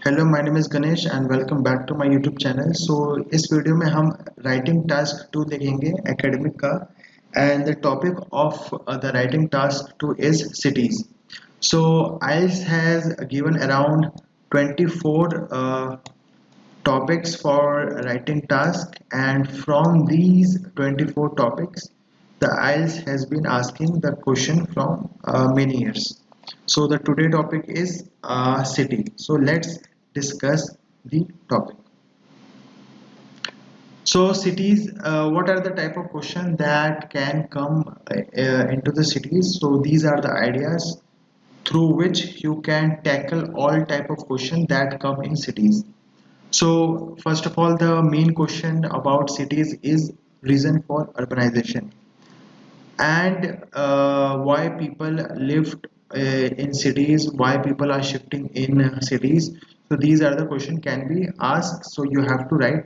Hello my name is Ganesh and welcome back to my YouTube channel. So इस video में हम writing task 2 देखेंगे academic का। And the topic of the writing task 2 is cities. So IELTS has given around 24 topics for writing task, and from these 24 topics the IELTS has been asking the question from many years. So the today topic is city. So let's discuss the topic. So cities, what are the type of question that can come into the cities? So these are the ideas through which you can tackle all type of question that come in cities. So first of all, the main question about cities is reason for urbanization, and why people lived in cities, why people are shifting in cities. So these are the question can be asked. So you have to write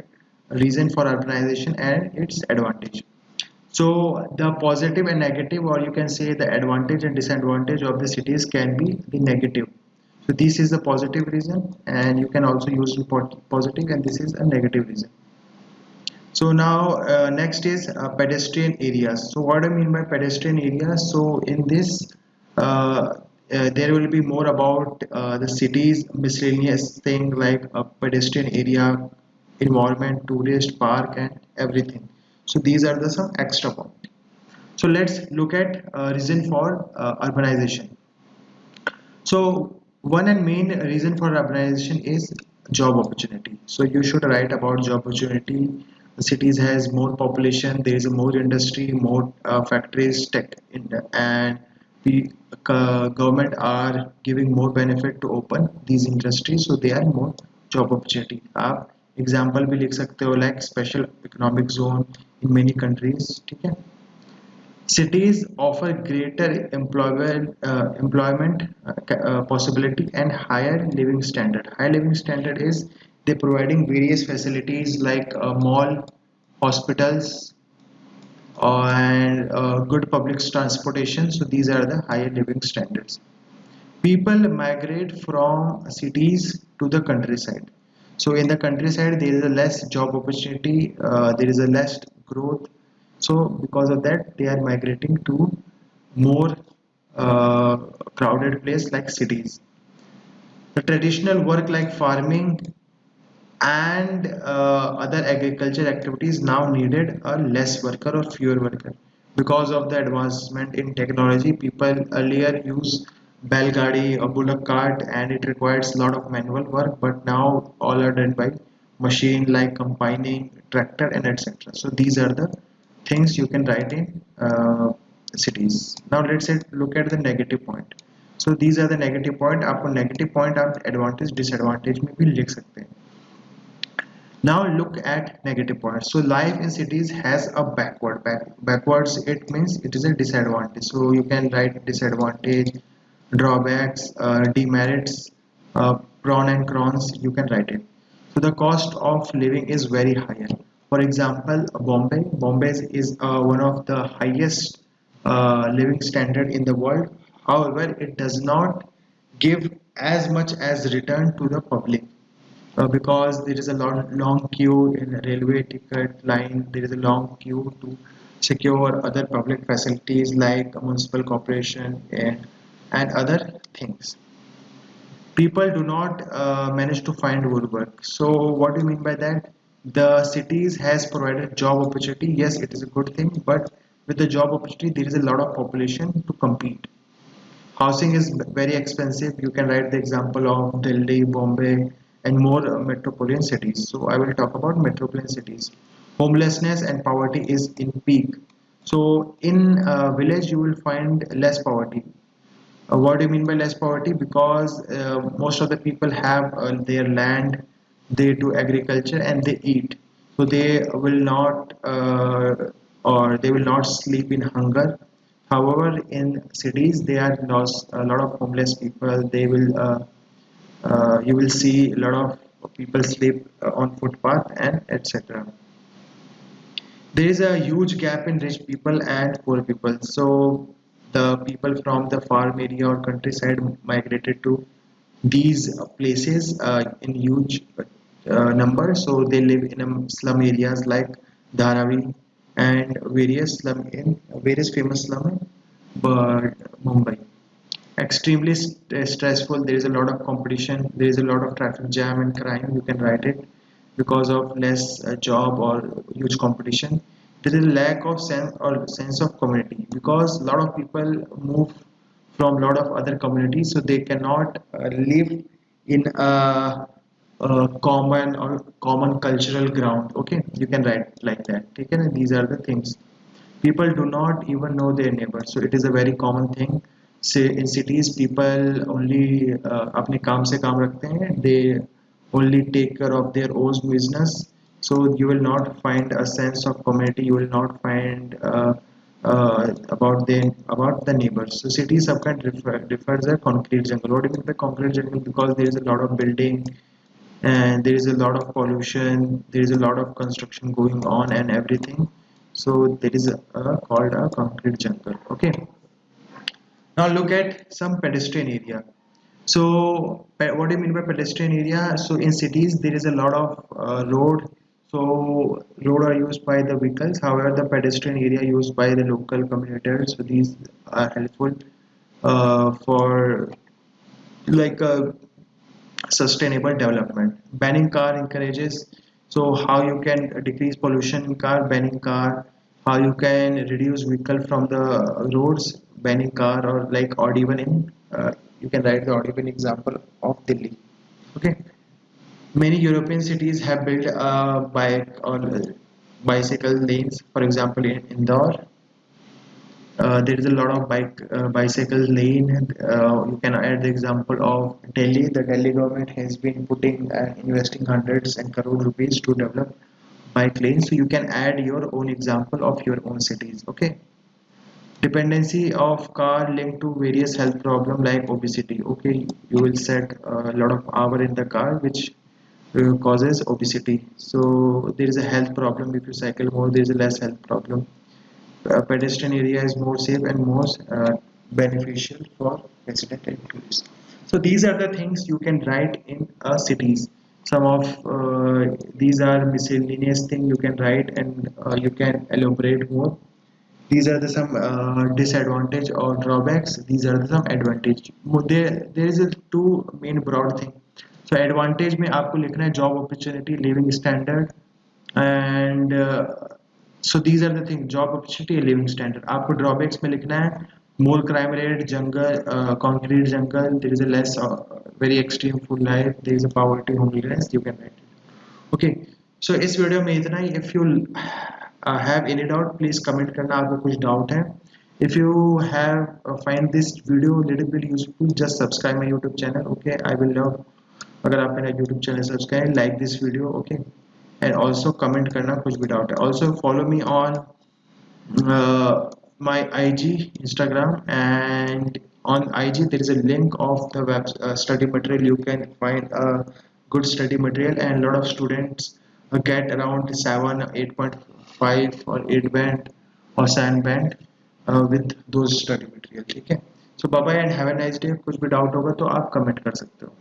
reason for urbanization and its advantage. So the positive and negative, or you can say the advantage and disadvantage of the cities can be the negative. So this is the positive reason, and you can also use positive, and this is a negative reason. So now next is pedestrian areas. So what do I mean by pedestrian areas? So in this there will be more about the city's miscellaneous thing like a pedestrian area, environment, tourist park, and everything. So these are the some extra point. So let's look at reason for urbanization. So one and main reason for urbanization is job opportunity. So you should write about job opportunity. The cities has more population, there is a more industry, more factories, tech, and the government are giving more benefit to open these industries. So they are more job opportunity. आप example भी लिख सकते हो like special economic zone in many countries. ठीक है. Cities offer greater employment possibility and higher living standard. High living standard is they providing various facilities like mall, hospitals, and good public transportation. So these are the higher living standards. People migrate from cities to the countryside. So in the countryside there is a less job opportunity, there is a less growth. So because of that they are migrating to more uh, crowded place like cities. The traditional work like farming and other agriculture activities now needed a less worker or fewer worker. Because of the advancement in technology, people earlier use belgadi or bullock cart, and it requires a lot of manual work, but now all are done by machine like combining tractor and etc. So these are the things you can write in cities. Now let's say look at the negative point. So these are the negative point. आपको negative point आप advantage disadvantage में भी लिख सकते हैं. Now look at negative points. So life in cities has a backwards. It means it is a disadvantage. So you can write disadvantage, drawbacks, demerits, pros and cons. You can write it. So the cost of living is very higher. For example, Bombay. Bombay is one of the highest living standard in the world. However, it does not give as much as return to the public because there is a long queue in a railway ticket line. There is a long queue to secure other public facilities like a municipal corporation and other things. People do not manage to find good work. So what do you mean by that? The cities has provided job opportunity. Yes, it is a good thing, but with the job opportunity there is a lot of population to compete. Housing is very expensive. You can write the example of Delhi, Bombay, and more metropolitan cities. So I will talk about metropolitan cities. Homelessness and poverty is in peak. So in village you will find less poverty. What do you mean by less poverty? Because most of the people have their land, they do agriculture and they eat. So they will not or they will not sleep in hunger. However, in cities there are lost a lot of homeless people. They will you will see a lot of people sleep on footpath and etc. There is a huge gap in rich people and poor people. So the people from the farm area or countryside migrated to these places in huge numbers. So they live in slum areas like Dharavi and various slum in various famous slum in Mumbai. Extremely stressful. There is a lot of competition. There is a lot of traffic jam and crime. You can write it because of less job or huge competition. There is a lack of sense of community because a lot of people move from a lot of other communities, so they cannot live in a common cultural ground. Okay, you can write like that. Okay, and these are the things. People do not even know their neighbors, so it is a very common thing. Say in cities, people only अपने काम से काम रखते हैं. They only take care of their own business. So you will not find a sense of community. You will not find about the neighbors. So cities sometimes refers a concrete jungle. What do you mean by concrete jungle? Because there is a lot of building and there is a lot of pollution, there is a lot of construction going on and everything. So there is called a concrete jungle. Okay, now look at some pedestrian area. So what do you mean by pedestrian area? So in cities there is a lot of road. So road are used by the vehicles, however the pedestrian area used by the local commuters. So these are helpful for like sustainable development. Banning car encourages, so how you can decrease pollution in car. Banning car, how you can reduce vehicle from the roads. Banning car, or like odd even in you can write the odd even example of Delhi. Okay, many European cities have built bike or bicycle lanes. For example, in Indore there is a lot of bicycle lane. You can add the example of Delhi. The Delhi government has been putting investing hundreds and crore rupees to develop bike lanes. So you can add your own example of your own cities. Okay. Dependency of car linked to various health problem like obesity. Okay, you will set a lot of hour in the car, which causes obesity. So there is a health problem if you cycle more. There is a less health problem. Pedestrian area is more safe and more beneficial for resident and tourists. So these are the things you can write in cities. Some of these are miscellaneous things you can write, and you can elaborate more. These are the some disadvantage or drawbacks. These are the some advantage. There is a two main broad thing. So advantage में आपको लिखना है job opportunity, living standard, and so these are the things: job opportunity, living standard. आपको drawbacks में लिखना है more crime rate, jungle, concrete jungle. There is a less very extreme food life. There is a poverty, homelessness. You can write it. Okay, so इस video में इतना ही. If you have any doubt, please comment करना आपको कुछ doubt है. If you have find this video a little bit useful, just subscribe my YouTube channel. Okay, I will love अगर आप मेरा YouTube channel subscribe, like this video. Okay, and also comment करना कुछ भी doubt है. Also follow me on my IG, Instagram, and on IG there is a link of the web study material. You can find a good study material, and a lot of students get around 7, 8.5 or 8 band or 7 band with those study material. ठीक है. So bye bye and have a nice day. कुछ भी doubt होगा तो आप comment कर सकते हो.